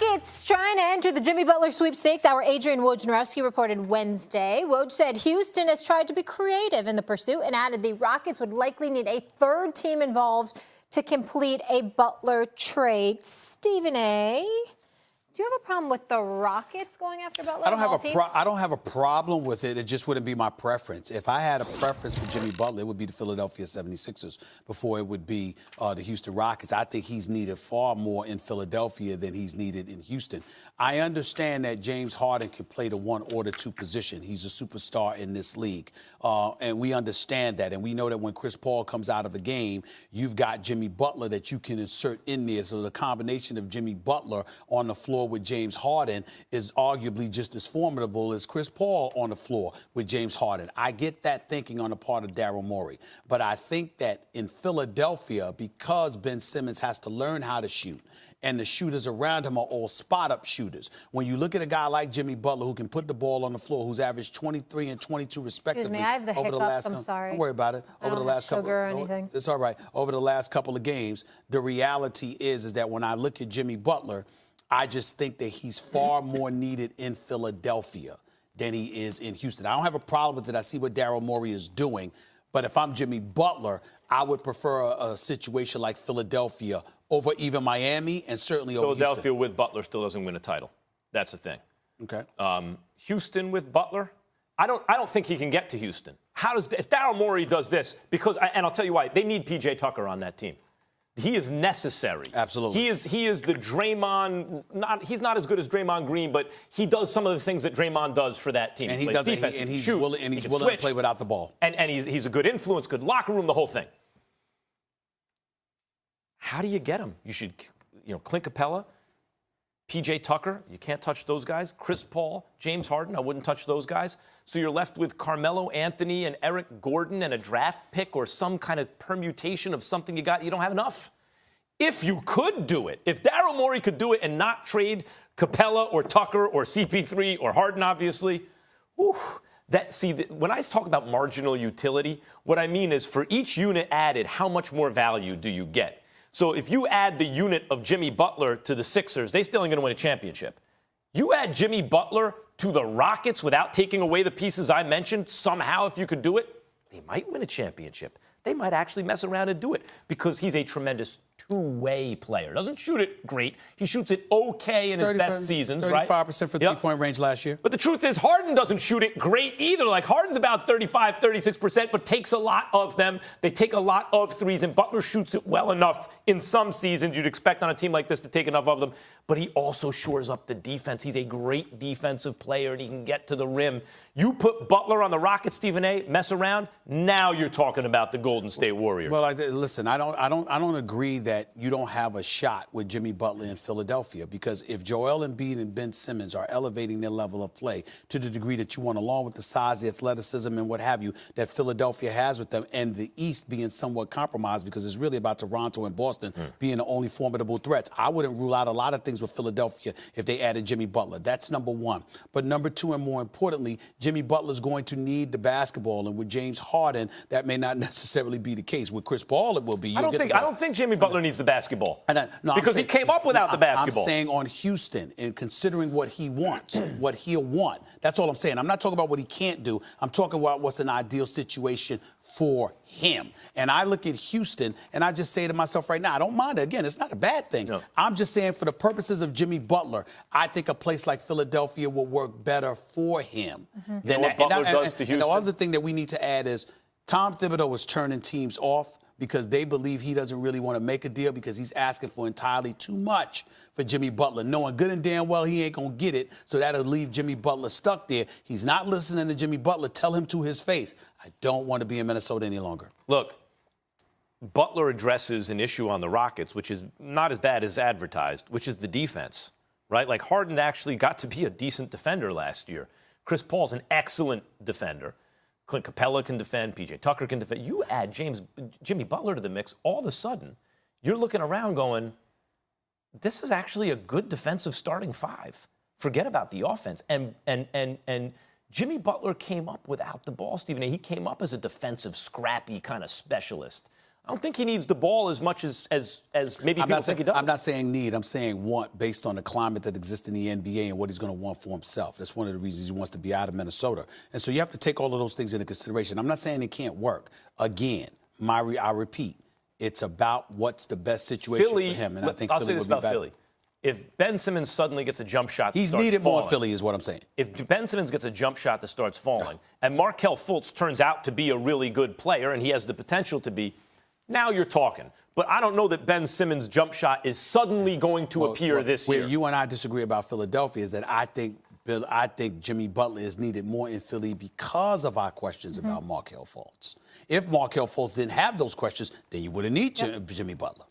Rockets trying to enter the Jimmy Butler sweepstakes. Our Adrian Wojnarowski reported Wednesday. Woj said Houston has tried to be creative in the pursuit and added the Rockets would likely need a third team involved to complete a Butler trade. Stephen A., do you have a problem with the Rockets going after Butler? I don't have a problem with it. It just wouldn't be my preference. If I had a preference for Jimmy Butler, it would be the Philadelphia 76ers before it would be the Houston Rockets. I think he's needed far more in Philadelphia than he's needed in Houston. I understand that James Harden can play the 1 or the 2 position. He's a superstar in this league. And we understand that. And we know that when Chris Paul comes out of a game, you've got Jimmy Butler that you can insert in there. So the combination of Jimmy Butler on the floor with James Harden is arguably just as formidable as Chris Paul on the floor with James Harden. I get that thinking on the part of Daryl Morey. But I think that in Philadelphia, because Ben Simmons has to learn how to shoot, and the shooters around him are all spot-up shooters. When you look at a guy like Jimmy Butler who can put the ball on the floor, who's averaged 23 and 22 respectively. Excuse me, I have the hiccups. I'm sorry. Don't worry about it. Over the last couple, or anything. It's all right. Over the last couple of games, the reality is that when I look at Jimmy Butler, I just think that he's far more needed in Philadelphia than he is in Houston. I don't have a problem with it. I see what Daryl Morey is doing. But if I'm Jimmy Butler, I would prefer a situation like Philadelphia over even Miami and certainly over Philadelphia Houston. with Butler still doesn't win a title. That's the thing. Okay. Houston with Butler, I don't think he can get to Houston. If Daryl Morey does this, and I'll tell you why, they need P.J. Tucker on that team. He is necessary. Absolutely. He is the Draymond. He's not as good as Draymond Green, but he does some of the things that Draymond does for that team. And he plays defense, he's shoot, willing to play without the ball. And he's a good influence, good locker room, the whole thing. How do you get him? You should, Clint Capella, P.J. Tucker. You can't touch those guys. Chris Paul, James Harden. I wouldn't touch those guys. So you're left with Carmelo Anthony and Eric Gordon and a draft pick or some kind of permutation of something you got. You don't have enough. If you could do it, if Daryl Morey could do it and not trade Capella or Tucker or CP3 or Harden, obviously, when I talk about marginal utility, what I mean is for each unit added, how much more value do you get? So if you add the unit of Jimmy Butler to the Sixers, they still ain't going to win a championship. You add Jimmy Butler to the Rockets without taking away the pieces I mentioned, somehow if you could do it, they might win a championship. They might actually mess around and do it because he's a tremendous two-way player. Doesn't shoot it great. He shoots it okay in his best seasons, right? 35% for three-point range last year. But the truth is Harden doesn't shoot it great either. Like Harden's about 35, 36%, but takes a lot of them. They take a lot of threes, and Butler shoots it well enough in some seasons. You'd expect on a team like this to take enough of them. But he also shores up the defense. He's a great defensive player, and he can get to the rim. You put Butler on the Rockets, Stephen A., mess around, now you're talking about the Golden State Warriors. Well, listen, I don't agree that you don't have a shot with Jimmy Butler in Philadelphia, because if Joel Embiid and Ben Simmons are elevating their level of play to the degree that you want, along with the size, the athleticism, and what have you that Philadelphia has with them, and the East being somewhat compromised because it's really about Toronto and Boston being the only formidable threats, I wouldn't rule out a lot of things with Philadelphia if they added Jimmy Butler. That's number one. But number two, and more importantly, Jimmy Butler's going to need the basketball, and with James Harden, that may not necessarily be the case. With Chris Paul, it will be. I don't think Jimmy Butler needs the basketball. Because he came up without the basketball. I'm saying on Houston, and considering what he wants, what he'll want. That's all I'm saying. I'm not talking about what he can't do. I'm talking about what's an ideal situation for him. And I look at Houston, and I just say to myself right now, I don't mind it. Again, it's not a bad thing. No. I'm just saying for the purposes of Jimmy Butler, I think a place like Philadelphia will work better for him. Than what Butler does to Houston. And the other thing that we need to add is Tom Thibodeau was turning teams off because they believe he doesn't really want to make a deal because he's asking for entirely too much for Jimmy Butler, knowing good and damn well he ain't going to get it, so that'll leave Jimmy Butler stuck there. He's not listening to Jimmy Butler. Tell him to his face, I don't want to be in Minnesota any longer. Look, Butler addresses an issue on the Rockets, which is not as bad as advertised, which is the defense, right? Like Harden actually got to be a decent defender last year. Chris Paul's an excellent defender. Clint Capella can defend. P.J. Tucker can defend. You add Jimmy Butler to the mix, all of a sudden, you're looking around going, this is actually a good defensive starting five. Forget about the offense. And Jimmy Butler came up without the ball, Stephen A. He came up as a defensive, scrappy kind of specialist. I don't think he needs the ball as much as maybe people think he does. I'm not saying need. I'm saying want based on the climate that exists in the NBA and what he's going to want for himself. That's one of the reasons he wants to be out of Minnesota. And so you have to take all of those things into consideration. I'm not saying it can't work. Again, I repeat, it's about what's the best situation for him. And I think Philly would be better. Philly. If Ben Simmons suddenly gets a jump shot, he's needed more in Philly, is what I'm saying. If Ben Simmons gets a jump shot that starts falling, and Markelle Fultz turns out to be a really good player, and he has the potential to be, now you're talking. But I don't know that Ben Simmons' jump shot is suddenly going to appear this year. Where you and I disagree about Philadelphia is that I think Jimmy Butler is needed more in Philly because of our questions about Markelle Fultz. If Markelle Fultz didn't have those questions, then you wouldn't need Jimmy Butler.